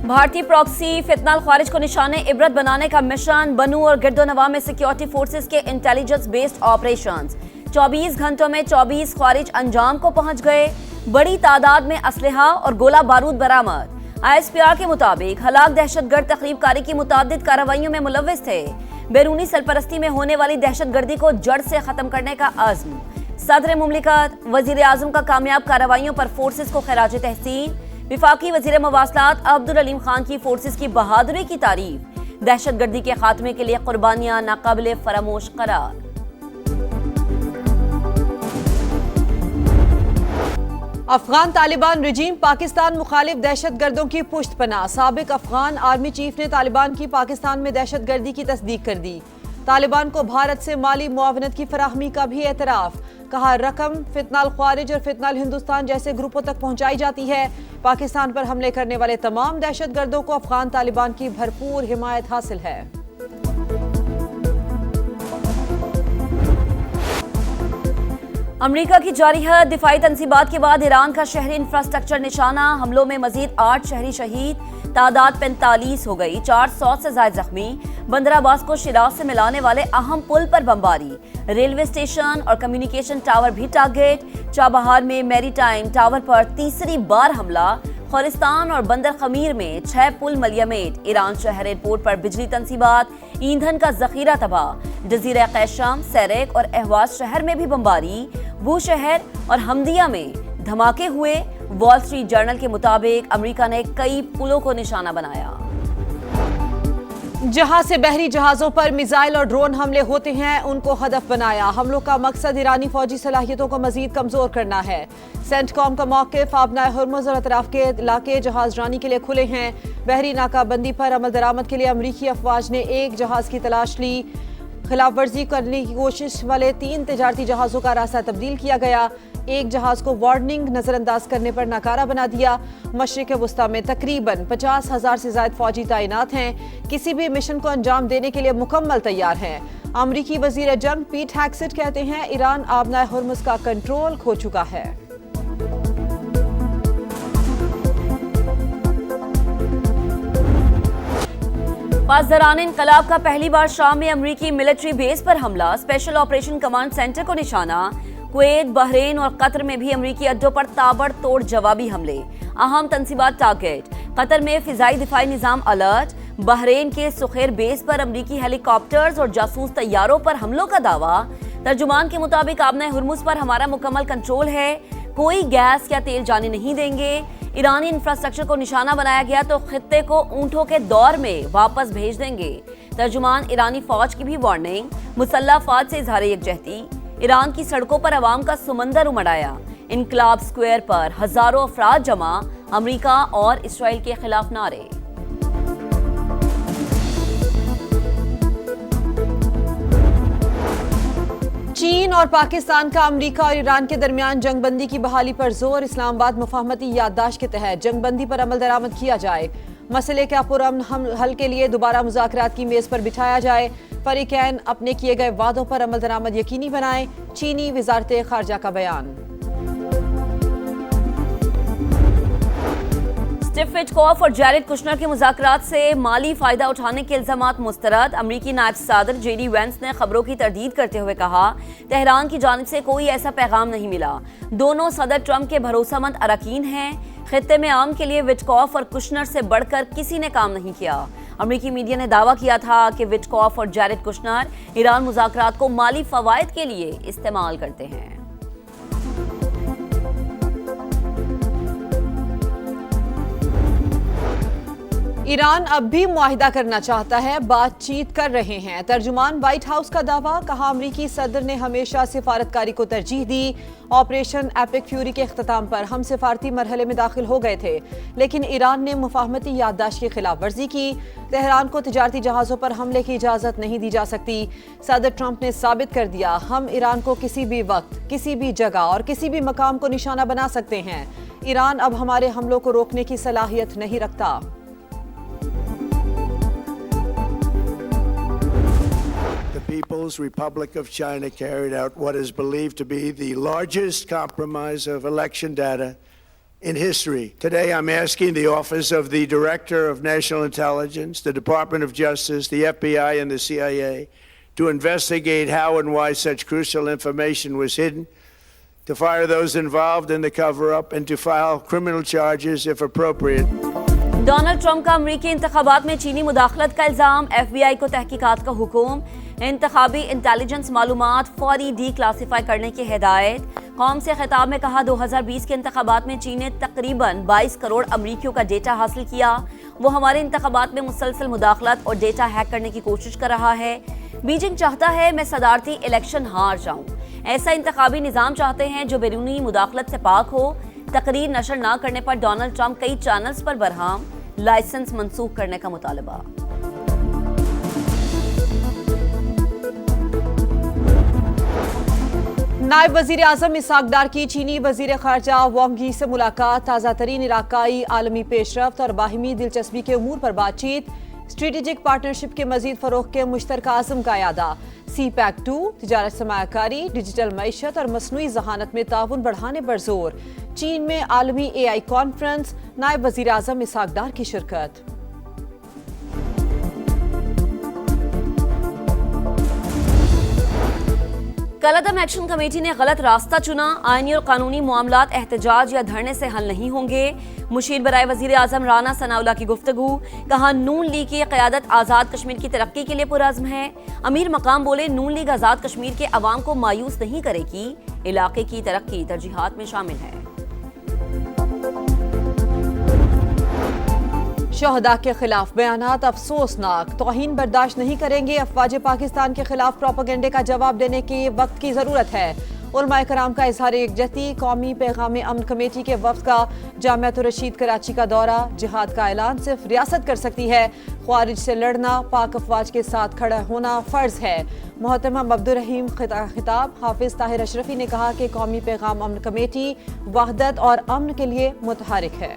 भारतीय प्रॉक्सी फितनाल खारिज को निशाने इबरत बनाने का मिशन। बनू और गिरदोनवा में सिक्योरिटी फोर्सेस के इंटेलिजेंस बेस्ड ऑपरेशंस। 24 घंटों में 24 खारिज अंजाम को पहुंच गए। बड़ी तादाद में असलहा और गोला बारूद बरामद। ISPR के मुताबिक हलाक दहशतगर्द तकरीबकारी की मुतादिद कार्रवाइयों में मुलव्विस थे। बैरूनी सरपरस्ती में होने वाली दहशतगर्दी को जड़ से खत्म करने का आज़म। सदर मुमलिकत वजीर आजम का कामयाब कार्रवाइयों पर फोर्सेस को खराज तहसीन। विफाकी वजीर मवासलात अब्दुल अलीम खान की फोर्सेस की बहादुरी की तारीफ। दहशतगर्दी के खात्मे के लिए कुर्बानियां नाकाबिले फरामोश करार। अफगान तालिबान रिजीम पाकिस्तान मुखालिफ दहशतगर्दों की पुश्तपनाह। साबिक अफगान आर्मी चीफ ने तालिबान की पाकिस्तान में दहशतगर्दी की तस्दीक कर दी। तालिबान को भारत से माली मुआवनत की फराहमी का भी एतराफ। कहा रकम फितनाल खारिज और फितनाल हिंदुस्तान जैसे ग्रुपों तक पहुंचाई जाती है। पाकिस्तान पर हमले करने वाले तमाम दहशतगर्दों को अफगान तालिबान की भरपूर हिमायत हासिल है। अमरीका की जारी है दिफाई तनसीबात के बाद ईरान का शहरी इंफ्रास्ट्रक्चर निशाना। हमलों में मजीद 8 शहरी शहीद, तादाद 45 हो गई। 400 से ज्यादा जख्मी। बंदर अब्बास को शिराज से मिलाने वाले अहम पुल पर बमबारी। रेलवे स्टेशन और कम्युनिकेशन टावर भी टारगेट। चाबहार में मैरीटाइम टावर पर तीसरी बार हमला। खोलिस्तान और बंदर खमीर में 6 पुल मलियामेट। ईरान शहर एयरपोर्ट पर बिजली तनसीबात, ईंधन का जखीरा तबाह। जजीरा कैशम, सैरेक और अहवाज शहर में भी बमबारी। बू शहर और हमदिया में धमाके हुए। वॉल स्ट्रीट जर्नल के मुताबिक अमेरिका ने कई पुलों को निशाना बनाया। जहां से बहरी जहाजों पर मिसाइल और ड्रोन हमले होते हैं उनको हदफ बनाया। हमलों का मकसद ईरानी फौजी सलाहियतों को मजीद कमजोर करना है। सेंटकॉम का मौक़िफ़ आबनाए हुर्मुज़ और अतराफ के इलाके जहाज रानी के लिए खुले हैं। बहरी नाकाबंदी पर अमल दरामद के लिए अमरीकी अफवाज ने एक जहाज की तलाश ली। खिलाफ वर्जी करने की कोशिश वाले 3 तिजारती जहाजों का रास्ता तब्दील किया गया। एक जहाज को वार्निंग नजरअंदाज करने पर नाकारा बना दिया। मशरिक़ वस्ता में तकरीबन 50,000 से ज्यादा फौजी तैनात हैं। किसी भी मिशन को अंजाम देने के लिए मुकम्मल तैयार हैं। अमरीकी वजीर जंग पीट हेग्सेट कहते हैं ईरान आबनाए हुर्मुज़ का कंट्रोल खो चुका है। पासदारान इनकलाब का पहली बार शाम में अमरीकी मिलिट्री बेस पर हमला। स्पेशल ऑपरेशन कमांड सेंटर को निशाना। कुवैत, बहरीन और कतर में भी अमरीकी अड्डों पर ताबड़तोड़ जवाबी हमले। अहम तनसीबात टारगेट। कतर में फिजाई दिफाई निजाम अलर्ट। बहरीन के सुखेर बेस पर अमरीकी हेलीकॉप्टर्स और जासूस तैयारों पर हमलों का दावा। तर्जुमान के मुताबिक आबनाए हुर्मुज़ पर हमारा मुकम्मल कंट्रोल है। कोई गैस या तेल जाने नहीं देंगे। ईरानी इंफ्रास्ट्रक्चर को निशाना बनाया गया तो खित्ते को ऊंटों के दौर में वापस भेज देंगे। तर्जुमान ईरानी फौज की भी वार्निंग। मुसल्लह फौज से इजहार यकजहती। ईरान की सड़कों पर अवाम का समंदर उमड़ाया। इनकलाब स्क्वायर पर हजारों अफराद जमा। अमरीका और इसराइल के खिलाफ नारे। चीन और पाकिस्तान का अमेरिका और ईरान के दरमियान जंगबंदी की बहाली पर जोर। इस्लामाबाद मुफाहमती याददाश्त के तहत जंगबंदी पर अमल दरामद किया जाए। मसले का पुरअमन हल के लिए दोबारा मुज़ाकरात की मेज पर बिठाया जाए। फरीकैन अपने किए गए वादों पर अमल दरामद यकीनी बनाएं। चीनी वजारत खारजा का बयान। स्टीव विटकॉफ और जैरेड कुशनर के मुज़ाकरात से माली फायदा उठाने के इल्जामात मुस्तरद। अमरीकी नायब सदर JD वेंस ने खबरों की तरदीद करते हुए कहा तेहरान की जानिब से कोई ऐसा पैगाम नहीं मिला। दोनों सदर ट्रंप के भरोसेमंद अरकान हैं। खित्ते में आम के लिए विटकॉफ और कुशनर से बढ़कर किसी ने काम नहीं किया। अमरीकी मीडिया ने दावा किया था कि विटकॉफ और जैरेड कुशनर ईरान मुज़ाकरात को माली फवायद के लिए इस्तेमाल करते हैं। ईरान अब भी मुआहिदा करना चाहता है, बातचीत कर रहे हैं। तर्जुमान व्हाइट हाउस का दावा। कहा अमरीकी सदर ने हमेशा सिफारतकारी को तरजीह दी। ऑपरेशन एपिक फ्यूरी के इख्तिताम पर हम सिफारती मरहले में दाखिल हो गए थे, लेकिन ईरान ने मुफाहमती याददाश्त की खिलाफ वर्जी की। तेहरान को तिजारती जहाज़ों पर हमले की इजाज़त नहीं दी जा सकती। सदर ट्रंप ने साबित कर दिया हम ईरान को किसी भी वक्त, किसी भी जगह और किसी भी मकाम को निशाना बना सकते हैं। ईरान अब हमारे हमलों को रोकने की सलाहियत नहीं रखता। The People's Republic of China carried out what is believed to be the largest compromise of election data in history. Today, I'm asking the Office of the Director of National Intelligence, the Department of Justice, the FBI, and the CIA to investigate how and why such crucial information was hidden, to fire those involved in the cover-up, and to file criminal charges if appropriate. Donald Trump का अमरीकी इंतखाबात में चीनी मुदाखलत का इल्जाम, FBI को तहकीकात का हुक्म, इंतखाबी इंटेलिजेंस मालूमात फौरी डी क्लासीफाई करने की हिदायत। कौम से खिताब में कहा 2020 के इंतखाबात में चीन ने तकरीबन 22 करोड़ अमरीकियों का डेटा हासिल किया। वो हमारे इंतखाबात में मुसलसल मुदाखलत और डेटा हैक करने की कोशिश कर रहा है। बीजिंग चाहता है मैं सदारती इलेक्शन हार जाऊं। ऐसा इंतखाबी निज़ाम चाहते हैं जो बैरूनी मुदाखलत से पाक हो। तकरीर नशर ना करने पर डोनाल्ड ट्रंप कई चैनल्स पर बरहम, लाइसेंस मंसूख करने का मुतालबा। नायब वजीर आजम इसहाक डार की चीनी वजीर खारजा वांग यी से मुलाकात, ताज़ा तरीन इलाकाई आलमी पेशरफ्त और बाहिमी दिलचस्पी के उमूर पर बातचीत, स्ट्रेटेजिक पार्टनरशिप के मजीद फरोग के मुश्तरका आज़म का यादा। CPEC-2 तिजारत, सरमायाकारी, डिजिटल मईशत और मसनूई जहानत में ताउन बढ़ाने पर जोर। चीन में आलमी AI कॉन्फ्रेंस, नायब वजीर आजम इसहाक डार की शिरकत। कलअदम एक्शन कमेटी ने गलत रास्ता चुना, आईनी और कानूनी मामलात एहतजाज या धरने से हल नहीं होंगे। मुशीर बराए वजीर आजम राना सनाउल्लाह की गुफ्तगू, कहा नून लीग की क़यादत आज़ाद कश्मीर की तरक्की के लिए पुरअज़्म है। अमीर मकाम बोले नून लीग आज़ाद कश्मीर के अवाम को मायूस नहीं करेगी, इलाके की तरक्की तरजीहात में शामिल है। शहदा के खिलाफ बयानात अफसोसनाक, तौहीन बर्दाश्त नहीं करेंगे। अफवाज पाकिस्तान के खिलाफ प्रोपेगेंडे का जवाब देने के वक्त की ज़रूरत है। उलमाए कराम का इजहार यकजहती, कौमी पैगाम अमन कमेटी के वफ्द का जामियातुर रशीद कराची का दौरा, जिहाद का ऐलान सिर्फ रियासत कर सकती है, ख्वारिज से लड़ना पाक अफवाज के साथ खड़ा होना फ़र्ज है। मोहतरमा अब्दुल रहीम खिताब, हाफिज ताहिर अशरफी ने कहा कि कौमी पैगाम अमन कमेटी वहदत और अमन के लिए मुतहरिक है।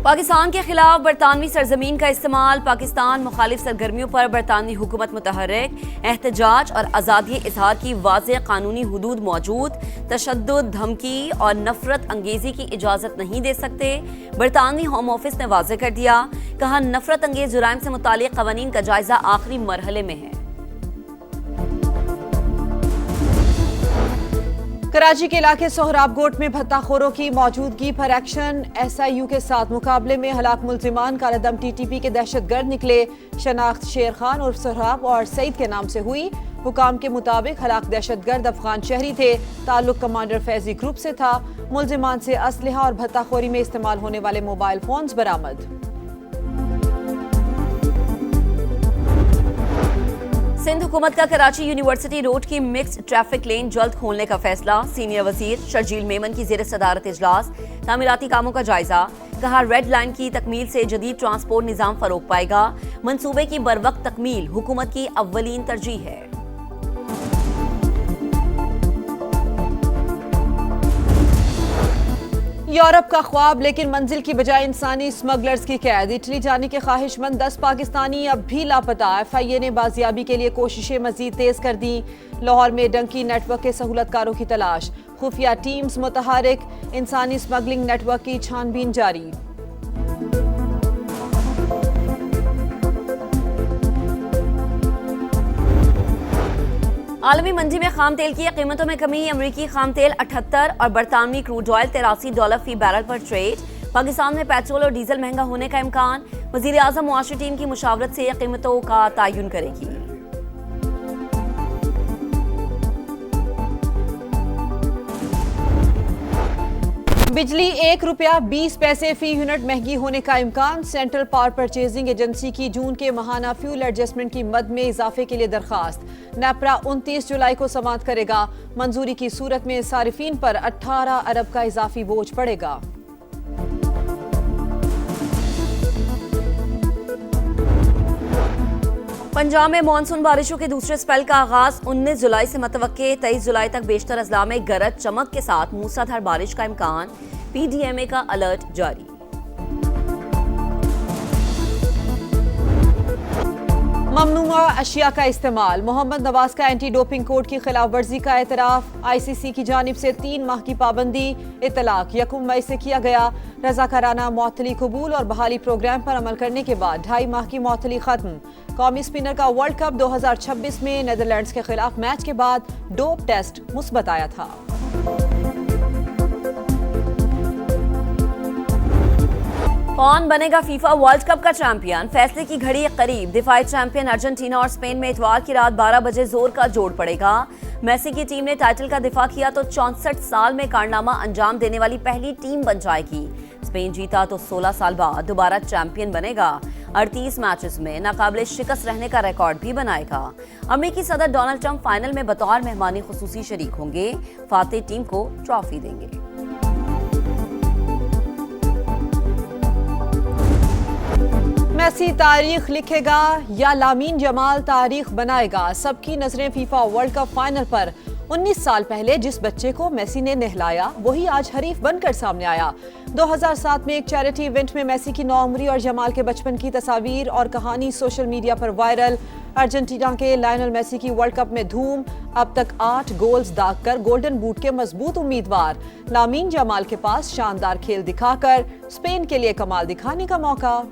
पाकिस्तान के खिलाफ बरतानवी सरजमीन का इस्तेमाल, पाकिस्तान मुखालिफ सरगर्मियों पर बरतानवी हुकूमत मुतहर्रिक, एहतजाज और आज़ादी इजहार की वाज़ेह कानूनी हुदूद मौजूद, तशद्दुद, धमकी और नफरत अंगेजी की इजाज़त नहीं दे सकते। बरतानवी होम ऑफिस ने वाज़ेह कर दिया, कहा नफरत अंगेज जुराइम से मुतालिक कवानीन का जायजा आखिरी मरहले में है। कराची के इलाके सोहराबगोट में भत्ताखोरों की मौजूदगी पर एक्शन, SIU के साथ मुकाबले में हलाक मुल्जिमान कालादम TTP के दहशतगर्द निकले। शनाख्त शेर खान उर्फ सोहराब और सईद के नाम से हुई। हुकाम के मुताबिक हलाक दहशतगर्द अफगान शहरी थे, ताल्लुक कमांडर फैजी ग्रुप से था। मुल्जिमान से असलहा और भत्ताखोरी में इस्तेमाल होने वाले मोबाइल फोन्स बरामद। सिंध हुकूमत का कराची यूनिवर्सिटी रोड की मिक्स्ड ट्रैफिक लेन जल्द खोलने का फैसला, सीनियर वजीर शर्जील मेमन की ज़ेर सदारत इजलास, तामीराती कामों का जायजा, कहा रेड लाइन की तकमील से जदीद ट्रांसपोर्ट निज़ाम फरोग पाएगा, मंसूबे की बरवक्त तकमील हुकूमत की अव्वलीन तरजीह है। यूरोप का ख्वाब लेकिन मंजिल की बजाय इंसानी स्मगलर्स की कैद, इटली जाने के ख्वाहिशमंद 10 पाकिस्तानी अब भी लापता। FIA ने बाजियाबी के लिए कोशिशें मजीद तेज कर दी। लाहौर में डंकी नेटवर्क के सहूलतकारों की तलाश, खुफिया टीम्स मुतहरिक, इंसानी स्मगलिंग नेटवर्क की छानबीन जारी। आलमी मंडी में खाम तेल की कीमतों में कमी, अमरीकी खाम तेल 78 और बरतानवी क्रूड ऑयल $83 फी बैरल पर ट्रेड। पाकिस्तान में पेट्रोल और डीजल महंगा होने का इम्कान, वजीर आजम मुआशी टीम की मुशावरत से कीमतों का तयन करेगी। बिजली ₹1.20 फी यूनिट महंगी होने का इम्कान, सेंट्रल पावर परचेजिंग एजेंसी की जून के माहाना फ्यूल एडजस्टमेंट की मद में इजाफे के लिए दरखास्त। नेपरा 29 जुलाई को समाअत करेगा। मंजूरी की सूरत में सारिफीन पर 18 अरब का इजाफी बोझ पड़ेगा। पंजाब में मानसून बारिशों के दूसरे स्पेल का आगाज 19 जुलाई से मतवक्के, 23 जुलाई तक बेशतर अजला में गरज चमक के साथ मूसलाधार बारिश का इम्कान, PDMA का अलर्ट जारी। ममनुआ अशिया का इस्तेमाल, मोहम्मद नवाज का एंटी डोपिंग कोड की खिलाफ वर्जी का एतराफ, ICC की जानिब से 3 माह की पाबंदी, इतलाक 1 मई से किया गया। रजाकाराना मुअत्तली कबूल और बहाली प्रोग्राम पर अमल करने के बाद 2.5 माह की मुअत्तली खत्म। कौमी स्पिनर का वर्ल्ड कप 2026 में नीदरलैंड्स के खिलाफ मैच के बाद डोप टेस्ट मुस्बत आया था। कौन बनेगा फीफा वर्ल्ड कप का चैंपियन? फैसले की घड़ी करीब। दिफाई चैंपियन अर्जेंटीना और स्पेन में इतवार की रात 12 बजे जोर का जोड़ पड़ेगा। मेसी की टीम ने टाइटल का दिफा किया तो 64 साल में कारनामा अंजाम देने वाली पहली टीम बन जाएगी। स्पेन जीता तो 16 साल बाद दोबारा चैंपियन बनेगा। 38 मैचेस में नाकाबिले शिकस्त रहने का रिकॉर्ड भी बनाएगा। अमेरिकी सदर डोनाल्ड ट्रंप फाइनल में बतौर मेहमानी खुसूसी शरीक होंगे। फातेह टीम को ट्रॉफी देंगे। मेसी तारीख लिखेगा या लामीन जमाल तारीख बनाएगा? सबकी नजरें फीफा वर्ल्ड कप फाइनल पर। 19 साल पहले जिस बच्चे को मेसी ने नहलाया वही आज हरीफ बनकर सामने आया। 2007 में एक चैरिटी इवेंट में मेसी की नौउम्री और जमाल के बचपन की तस्वीर और कहानी सोशल मीडिया पर वायरल। अर्जेंटीना के लायनल मेसी की वर्ल्ड कप में धूम, अब तक 8 गोल्स दागकर गोल्डन बूट के मजबूत उम्मीदवार। लामीन जमाल के पास शानदार खेल दिखाकर स्पेन के लिए कमाल दिखाने का मौका।